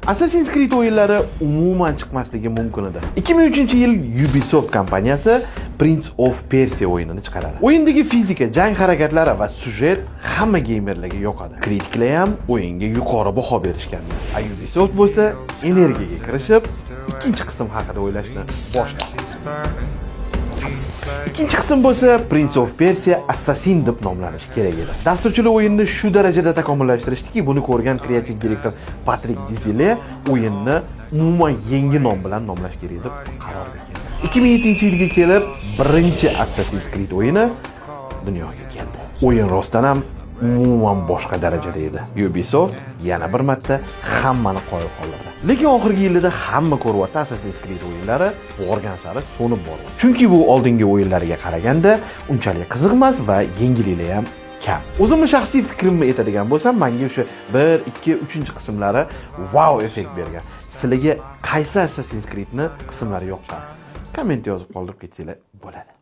Assassin's Creed o'yinlari umuman chiqmasligi mumkin edi. 2003-yil Ubisoft kompaniyasi Prince of Persia o'yinini chiqaradi. O'yindagi fizika, jang harakatlari va sujet hamma geymerlarga yoqadi. Kritiklar ham o'yinga yuqori baho berishgan. Ubisoft bo'lsa energiyaga kirishib, ikkinchi qism haqida o'ylashni boshladi. Ikkinchi qism bo'lsa Prince of Persia Assassin deb nomlanishi kerak edi. Dasturchilar o'yinni shu darajada takomillashtirishdiki, buni ko'rgan kreativ direktor Patrik Dizile o'yinni umuman yangi nom bilan nomlash kerak deb qarorga keldi. 2007-yilga kelib birinchi Assassin's Creed o'yini dunyoga keldi. O'yin rostdan ham umuman boshqa darajada edi. Ubisoft yana bir marta hammani qoyil qoldirdi. Lekin oxirgi yillarda hamma ko'ryapti Assassin's Creed o'yinlari borgan sari so'nib boryapti. Chunki bu oldingi o'yinlarga qaraganda unchalik qiziq emas va yengilligi ham kam. O'zimning shaxsiy fikrimni aytadigan bo'lsam, menga o'sha 1, 2, 3-qismlari wow effekt bergan. Sizlarga qaysi Assassin's Creed'ni qismlari yoqqan? Komment yozib qoldirib ketsanglar bo'ladi.